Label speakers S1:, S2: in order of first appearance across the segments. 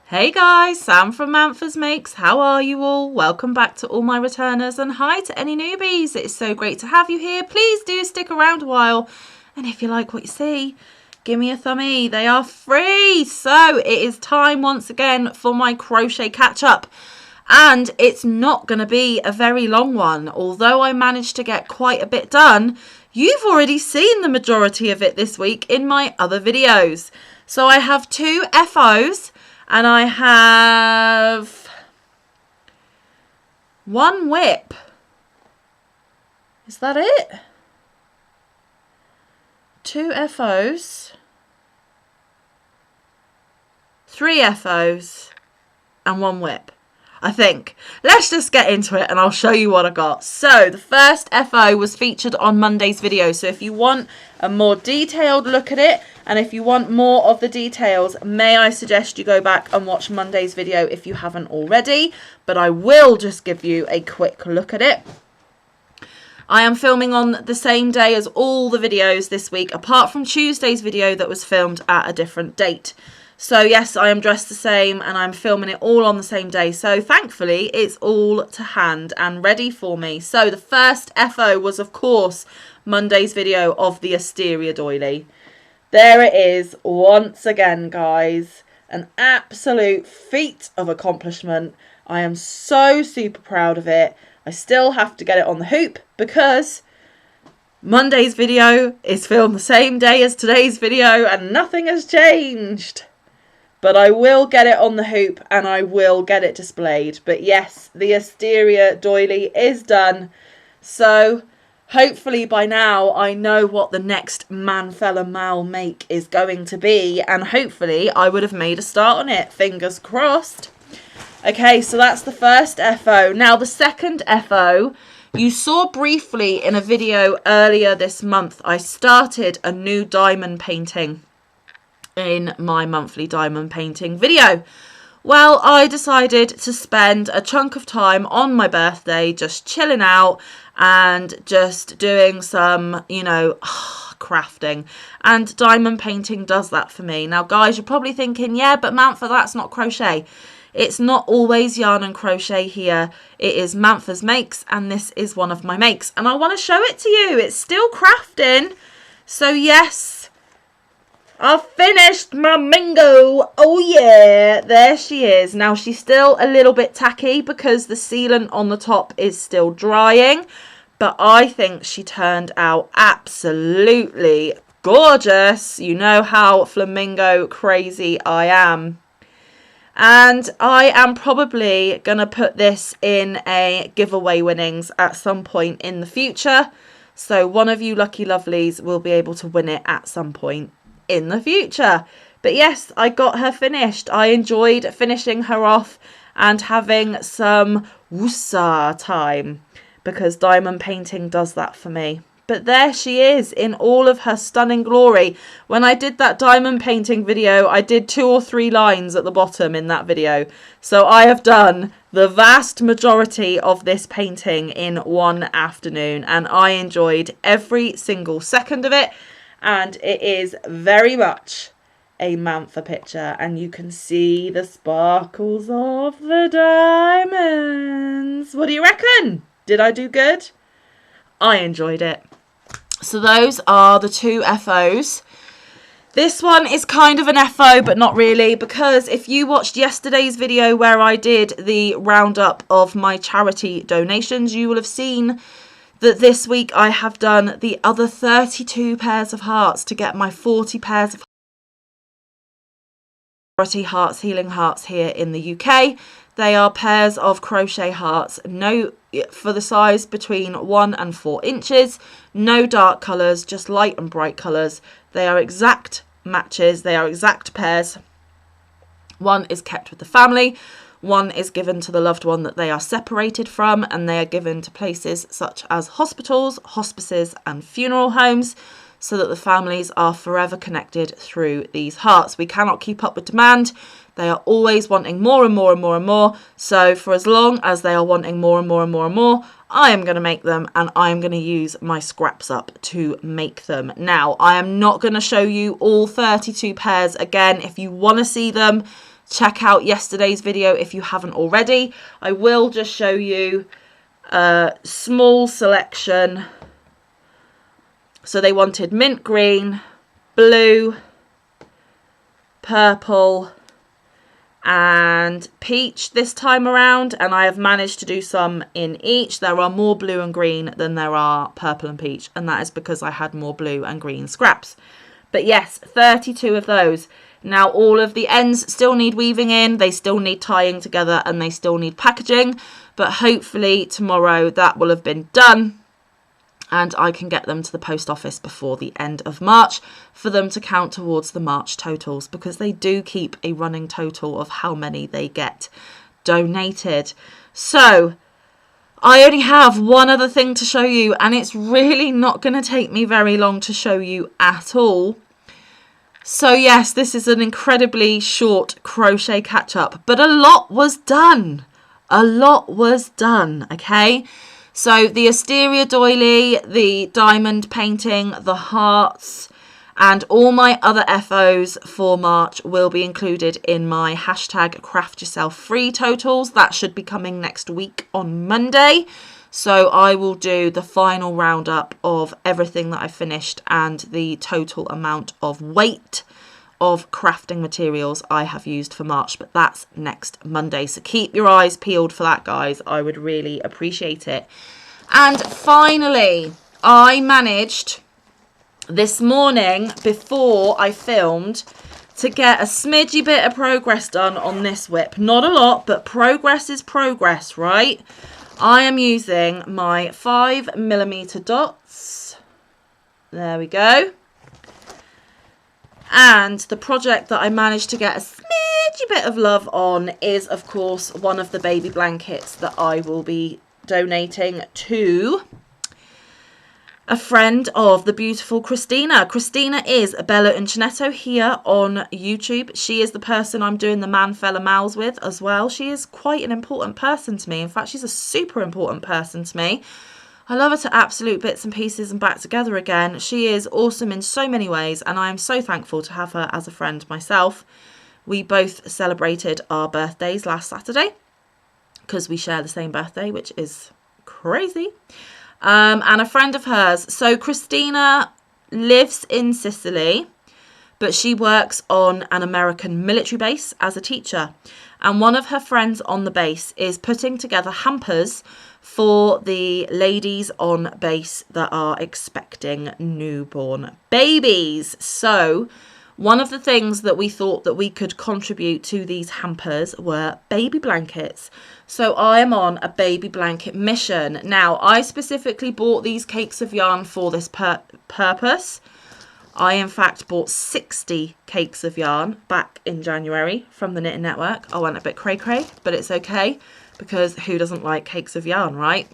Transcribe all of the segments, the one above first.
S1: Hey guys, Sam from Manfa's Makes. How are you all? Welcome back to all my returners, and hi to any newbies. It's so great to have you here. Please do stick around a while, and if you like what you see, give me a thumbie. They are free. So it is time once again for my crochet catch up, and it's not going to be a very long one. Although I managed to get quite a bit done, you've already seen the majority of it this week in my other videos. So I have 2 FOs. And I have 1 whip. Is that it? 2 FOs, 3 FOs, and 1 whip, I think. Let's just get into it and I'll show you what I got. So the first FO was featured on Monday's video. So if you want a more detailed look at it, and if you want more of the details, may I suggest you go back and watch Monday's video if you haven't already. But I will just give you a quick look at it. I am filming on the same day as all the videos this week, apart from Tuesday's video that was filmed at a different date. So yes, I am dressed the same and I'm filming it all on the same day. So thankfully it's all to hand and ready for me. So the first FO was, of course, Monday's video of the Asteria doily. There it is once again, guys. An absolute feat of accomplishment. I am so super proud of it. I still have to get it on the hoop because Monday's video is filmed the same day as today's video and nothing has changed. But I will get it on the hoop and I will get it displayed. But yes, the Asteria doily is done. So hopefully by now I know what the next Manfa Mal make is going to be. And hopefully I would have made a start on it. Fingers crossed. Okay, so that's the first FO. Now the second FO, you saw briefly in a video earlier this month. I started a new diamond painting in my monthly diamond painting video. Well, I decided to spend a chunk of time on my birthday just chilling out and just doing some, crafting. And diamond painting does that for me. Now, guys, you're probably thinking, yeah, but Manfa, that's not crochet. It's not always yarn and crochet here. It is Manfa's Makes, and this is one of my makes. And I want to show it to you. It's still crafting. So, yes, I've finished my Mingo. Oh yeah, there she is. Now she's still a little bit tacky because the sealant on the top is still drying, but I think she turned out absolutely gorgeous. You know how flamingo crazy I am. And I am probably going to put this in a giveaway winnings at some point in the future. So one of you lucky lovelies will be able to win it at some point in the future. But yes, I got her finished. I enjoyed finishing her off and having some woosah time because diamond painting does that for me. But there she is in all of her stunning glory. When I did that diamond painting video, I did 2 or 3 lines at the bottom in that video. So I have done the vast majority of this painting in one afternoon and I enjoyed every single second of it. And it is very much a Manfa picture. And you can see the sparkles of the diamonds. What do you reckon? Did I do good? I enjoyed it. So those are the 2 FOs. This one is kind of an FO, but not really. Because if you watched yesterday's video where I did the roundup of my charity donations, you will have seen that this week I have done the other 32 pairs of hearts to get my 40 pairs of charity hearts, healing hearts here in the UK. They are pairs of crochet hearts, for the size between 1 and 4 inches, no dark colours, just light and bright colours. They are exact matches, they are exact pairs. One is kept with the family. One is given to the loved one that they are separated from, and they are given to places such as hospitals, hospices and funeral homes so that the families are forever connected through these hearts. We cannot keep up with demand. They are always wanting more and more and more and more. So for as long as they are wanting more and more and more and more, I am going to make them and I am going to use my scraps up to make them. Now, I am not going to show you all 32 pairs again. If you want to see them, check out yesterday's video if you haven't already. I will just show you a small selection. So they wanted mint green, blue, purple and peach this time around, and I have managed to do some in each. There are more blue and green than there are purple and peach, and that is because I had more blue and green scraps. But yes, 32 of those. Now all of the ends still need weaving in, they still need tying together, and they still need packaging, but hopefully tomorrow that will have been done and I can get them to the post office before the end of March for them to count towards the March totals, because they do keep a running total of how many they get donated. So I only have one other thing to show you, and it's really not going to take me very long to show you at all. So yes, this is an incredibly short crochet catch up, but a lot was done. A lot was done, okay? So the Asteria doily, the diamond painting, the hearts, and all my other FOs for March will be included in my hashtag craft yourself free totals. That should be coming next week on Monday. So I will do the final roundup of everything that I finished and the total amount of weight of crafting materials I have used for March, but that's next Monday. So keep your eyes peeled for that, guys. I would really appreciate it. And finally, I managed this morning before I filmed to get a smidgy bit of progress done on this whip. Not a lot, but progress is progress, right? I am using my 5mm dots. There we go. And the project that I managed to get a smidgy bit of love on is, of course, one of the baby blankets that I will be donating to a friend of the beautiful Christina. Christina is Bella Uncinetto here on YouTube. She is the person I'm doing the Manfa Mals with as well. She is quite an important person to me. In fact, she's a super important person to me. I love her to absolute bits and pieces and back together again. She is awesome in so many ways, and I am so thankful to have her as a friend myself. We both celebrated our birthdays last Saturday because we share the same birthday, which is crazy. And a friend of hers. So Christina lives in Sicily, but she works on an American military base as a teacher. And one of her friends on the base is putting together hampers for the ladies on base that are expecting newborn babies. So one of the things that we thought that we could contribute to these hampers were baby blankets. So I am on a baby blanket mission. Now, I specifically bought these cakes of yarn for this purpose. I, in fact, bought 60 cakes of yarn back in January from the Knitting Network. I went a bit cray-cray, but it's okay, because who doesn't like cakes of yarn, right?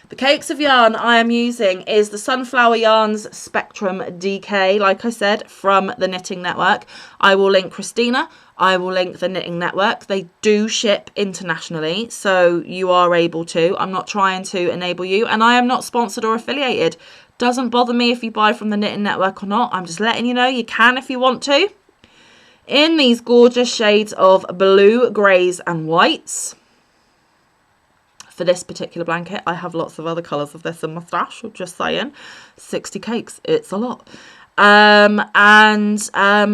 S1: The cakes of yarn I am using is the Sunflower Yarns Spectrum DK, like I said, from the Knitting Network. I will link Christina. I will link the Knitting Network. They do ship internationally, so you are able to. I'm not trying to enable you, and I am not sponsored or affiliated. Doesn't bother me if you buy from the Knitting Network or not. I'm just letting you know you can if you want to. In these gorgeous shades of blue, greys and whites. For this particular blanket, I have lots of other colours of this in my stash, just saying. 60 cakes, it's a lot.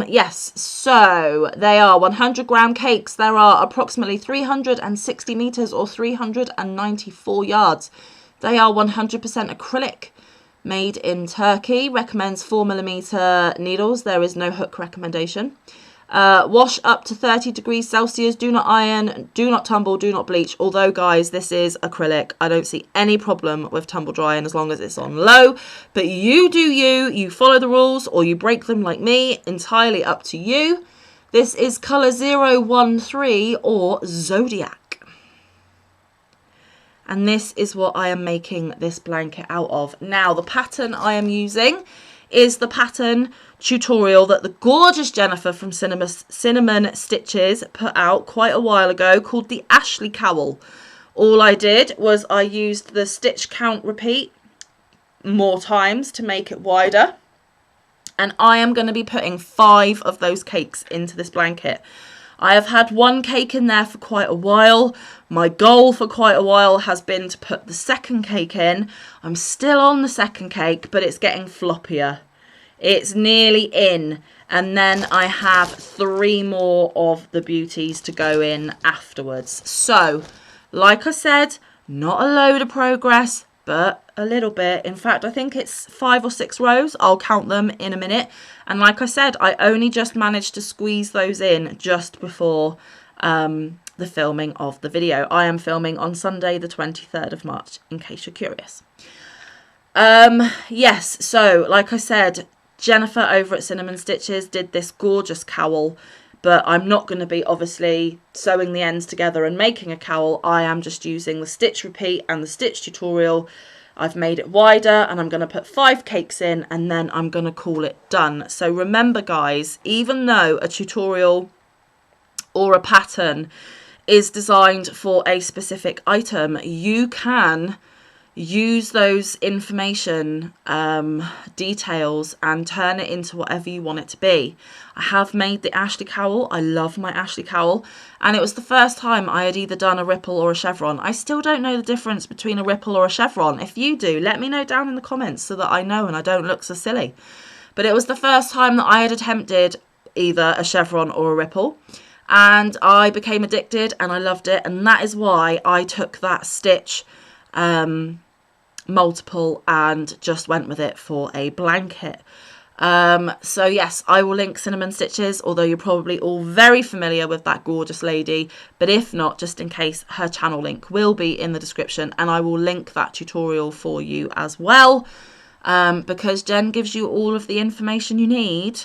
S1: Yes, so they are 100 gram cakes. There are approximately 360 metres or 394 yards. They are 100% acrylic, made in Turkey. Recommends 4mm needles. There is no hook recommendation. Wash up to 30 degrees Celsius. Do not iron, do not tumble, do not bleach. Although, guys, this is acrylic. I don't see any problem with tumble drying as long as it's on low. But you do you. You follow the rules or you break them like me. Entirely up to you. This is colour 013 or Zodiac. And this is what I am making this blanket out of. Now, the pattern I am using is the pattern tutorial that the gorgeous Jennifer from Cinnamon Stitches put out quite a while ago, called the Ashley Cowl. All I did was I used the stitch count repeat more times to make it wider, and I am going to be putting 5 of those cakes into this blanket. I have had one cake in there for quite a while. My goal for quite a while has been to put the second cake in. I'm still on the second cake, but it's getting floppier. It's nearly in. And then I have 3 more of the beauties to go in afterwards. So, like I said, not a load of progress, but a little bit. In fact, I think it's 5 or 6 rows. I'll count them in a minute. And like I said, I only just managed to squeeze those in just before the filming of the video. I am filming on Sunday, the 23rd of March, in case you're curious. Yes, so like I said, Jennifer over at Cinnamon Stitches did this gorgeous cowl, but I'm not going to be obviously sewing the ends together and making a cowl. I am just using the stitch repeat and the stitch tutorial. I've made it wider and I'm going to put 5 cakes in and then I'm going to call it done. So remember guys, even though a tutorial or a pattern is designed for a specific item, you can use those information details and turn it into whatever you want it to be. I have made the Ashley cowl. I love my Ashley cowl, and it was the first time I had either done a ripple or a chevron. I still don't know the difference between a ripple or a chevron. If you do, let me know down in the comments so that I know and I don't look so silly. But it was the first time that I had attempted either a chevron or a ripple, and I became addicted and I loved it, and that is why I took that stitch multiple and just went with it for a blanket. So yes, I will link Cinnamon Stitches, although you're probably all very familiar with that gorgeous lady, but if not, just in case, her channel link will be in the description, and I will link that tutorial for you as well, because Jen gives you all of the information you need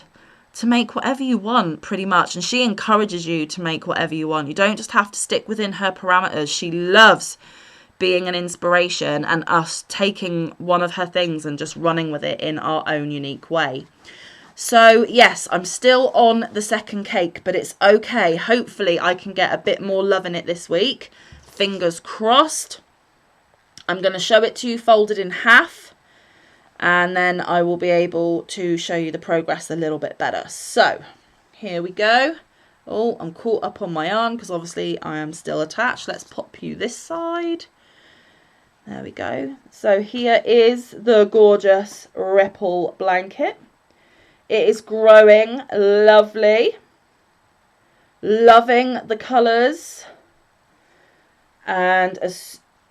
S1: to make whatever you want, pretty much, and she encourages you to make whatever you want. You don't just have to stick within her parameters. She loves being an inspiration and us taking one of her things and just running with it in our own unique way. So yes, I'm still on the second cake, but it's okay. Hopefully I can get a bit more love in it this week. Fingers crossed. I'm going to show it to you folded in half, and then I will be able to show you the progress a little bit better. So here we go. Oh, I'm caught up on my yarn because obviously I am still attached. Let's pop you this side. There we go. So here is the gorgeous ripple blanket. It is growing lovely. Loving the colours. And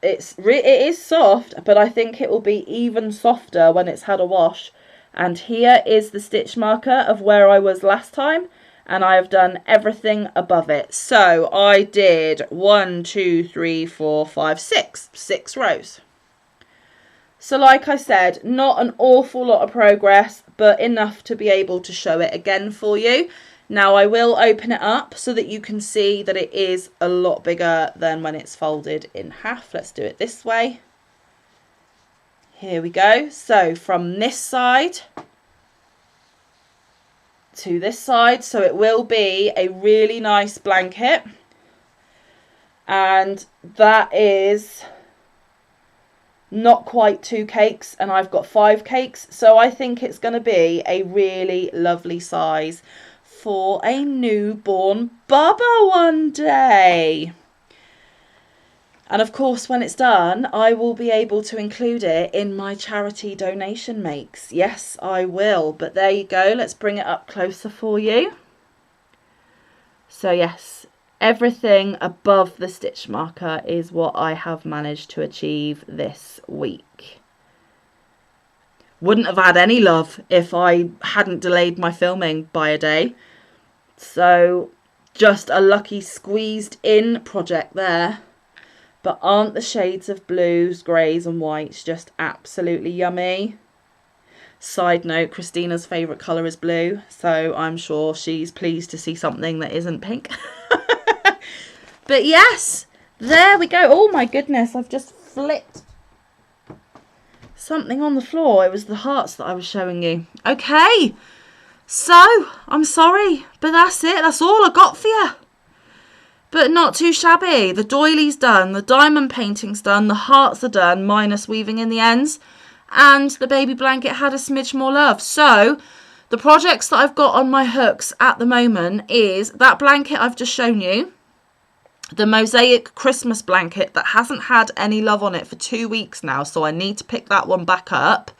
S1: it is soft, but I think it will be even softer when it's had a wash. And here is the stitch marker of where I was last time. And I have done everything above it. So I did 1, 2, 3, 4, 5, 6 rows. So like I said, not an awful lot of progress, but enough to be able to show it again for you. Now I will open it up so that you can see that it is a lot bigger than when it's folded in half. Let's do it this way. Here we go. So from this side to this side, so it will be a really nice blanket, and that is not quite 2 cakes and I've got 5 cakes, so I think it's going to be a really lovely size for a newborn Bubba one day. And of course, when it's done, I will be able to include it in my charity donation makes. Yes, I will. But there you go. Let's bring it up closer for you. So yes, everything above the stitch marker is what I have managed to achieve this week. Wouldn't have had any love if I hadn't delayed my filming by a day. So just a lucky squeezed in project there. But aren't the shades of blues, greys and whites just absolutely yummy? Side note, Christina's favourite colour is blue, so I'm sure she's pleased to see something that isn't pink. But yes, there we go. Oh my goodness, I've just flipped something on the floor. It was the hearts that I was showing you. Okay, so I'm sorry, but that's it. That's all I got for you. But not too shabby. The doily's done, the diamond painting's done, the hearts are done, minus weaving in the ends, and the baby blanket had a smidge more love. So The projects that I've got on my hooks at the moment is that blanket I've just shown you, the mosaic Christmas blanket that hasn't had any love on it for 2 weeks now, so I need to pick that one back up.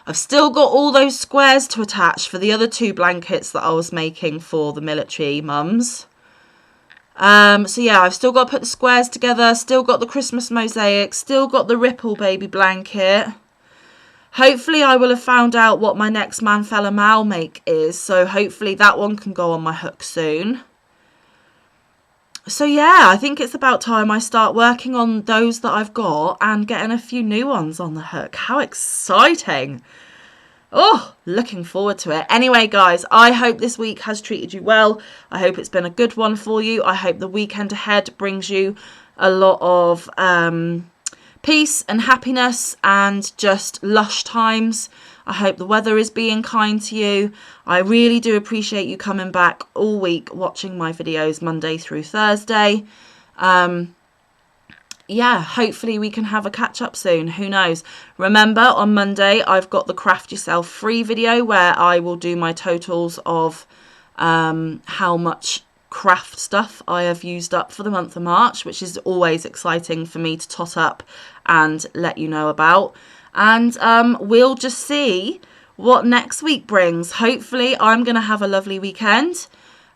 S1: I've still got all those squares to attach for the other 2 blankets that I was making for the military mums. So yeah, I've still got to put the squares together, still got the Christmas mosaic, still got the ripple baby blanket. Hopefully I will have found out what my next Manfa Mal make is, so hopefully that one can go on my hook soon. So yeah, I think it's about time I start working on those that I've got and getting a few new ones on the hook. How exciting! Oh, looking forward to it. Anyway, guys, I hope this week has treated you well. I hope it's been a good one for you. I hope the weekend ahead brings you a lot of peace and happiness and just lush times. I hope the weather is being kind to you. I really do appreciate you coming back all week watching my videos Monday through Thursday. Yeah, hopefully we can have a catch up soon. Who knows? Remember, on Monday, I've got the Craft Yourself free video where I will do my totals of how much craft stuff I have used up for the month of March, which is always exciting for me to tot up and let you know about. And we'll just see what next week brings. Hopefully, I'm going to have a lovely weekend.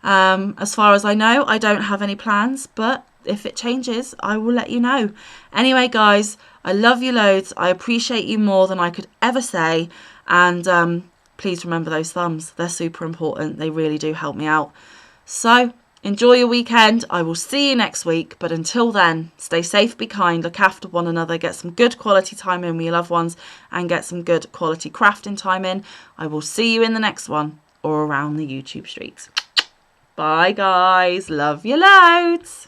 S1: As far as I know, I don't have any plans, but if it changes, I will let you know. Anyway, guys, I love you loads. I appreciate you more than I could ever say. And please remember those thumbs. They're super important. They really do help me out. So enjoy your weekend. I will see you next week. But until then, stay safe, be kind, look after one another, get some good quality time in with your loved ones, and get some good quality crafting time in. I will see you in the next one or around the YouTube streets. Bye, guys. Love you loads.